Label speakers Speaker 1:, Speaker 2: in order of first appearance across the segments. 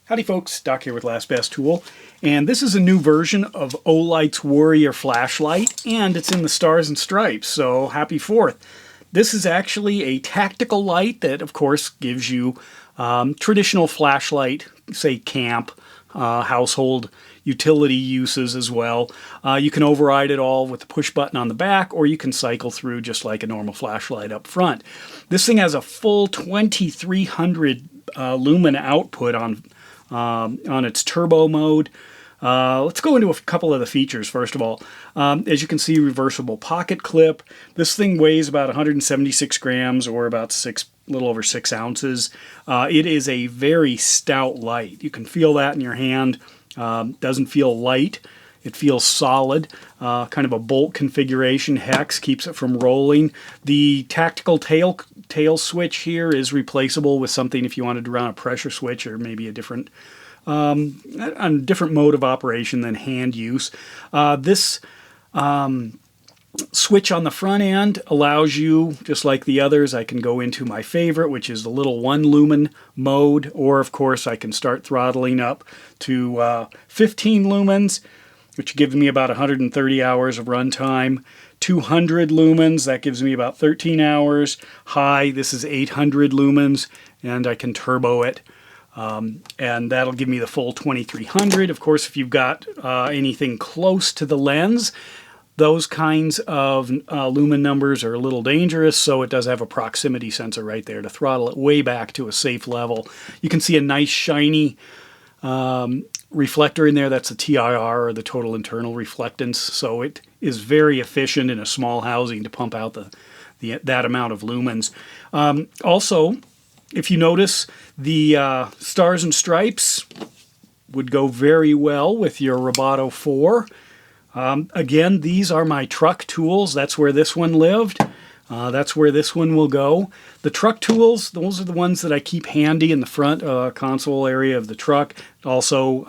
Speaker 1: Howdy folks, Doc here with Last Best Tool, and this is a new version of Olight's Warrior flashlight, and it's in the Stars and Stripes, so happy 4th. This is actually a tactical light that of course gives you traditional flashlight, say camp, household utility uses as well. You can override it all with the push button on the back, or you can cycle through just like a normal flashlight up front. This thing has a full 2300 lumen output on its turbo mode. Let's go into a couple of the features first of all. As you can see, reversible pocket clip. This thing weighs about 176 grams or about a little over 6 ounces. It is a very stout light. You can feel that in your hand. Doesn't feel light. It feels solid. Kind of a bolt configuration. Hex keeps it from rolling. The tactical tail switch here is replaceable with something if you wanted to run a pressure switch or maybe a different mode of operation than hand use. This switch on the front end allows you, just like the others, I can go into my favorite, which is the little 1 lumen mode, or of course I can start throttling up to 15 lumens, which gives me about 130 hours of runtime. 200 lumens, that gives me about 13 hours. High, this is 800 lumens, and I can turbo it. And that'll give me the full 2300. Of course, if you've got anything close to the lens, those kinds of lumen numbers are a little dangerous, so it does have a proximity sensor right there to throttle it way back to a safe level. You can see a nice shiny reflector in there. That's the TIR, or the total internal reflectance, so it is very efficient in a small housing to pump out that amount of lumens. Also, if you notice, the Stars and Stripes would go very well with your Roboto 4. Again, these are my truck tools. That's where this one lived. That's where this one will go. The truck tools, those are the ones that I keep handy in the front console area of the truck. Also,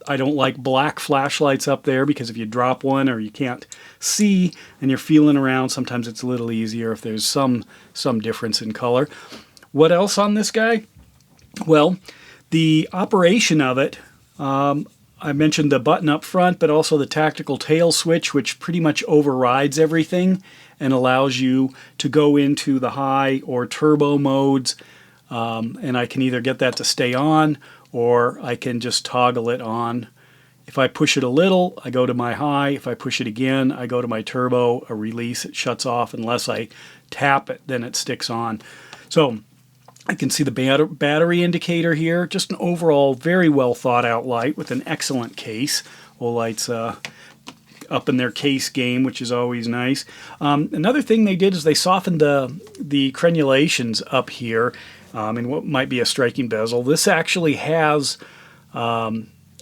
Speaker 1: I don't like black flashlights up there because if you drop one or you can't see and you're feeling around, sometimes it's a little easier if there's some difference in color. What else on this guy? Well, the operation of it, I mentioned the button up front, but also the tactical tail switch, which pretty much overrides everything and allows you to go into the high or turbo modes. And I can either get that to stay on, or I can just toggle it on. If I push it a little, I go to my high. If I push it again, I go to my turbo. A release, it shuts off. Unless I tap it, then it sticks on. So I can see the battery indicator here. Just an overall very well thought out light with an excellent case. Olight's up in their case game, which is always nice. Another thing they did is they softened the crenulations up here in what might be a striking bezel. This actually has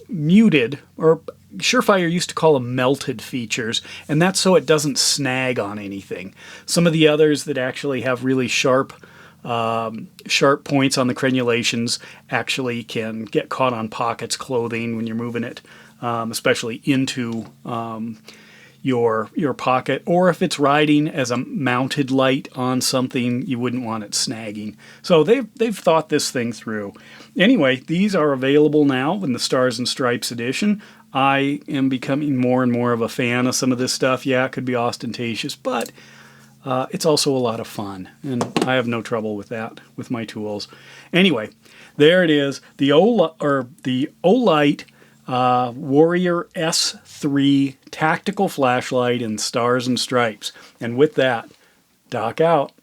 Speaker 1: muted, or Surefire used to call them melted features, and that's so it doesn't snag on anything. Some of the others that actually have really sharp points on the crenulations actually can get caught on pockets, clothing when you're moving it, especially into your pocket, or if it's riding as a mounted light on something, you wouldn't want it snagging. So they've thought this thing through. Anyway, these are available now in the Stars and Stripes edition. I am becoming more and more of a fan of some of this stuff. Yeah, it could be ostentatious, but it's also a lot of fun, and I have no trouble with that with my tools. Anyway, there it is, the Olight Warrior S3 tactical flashlight in Stars and Stripes. And with that, Doc out.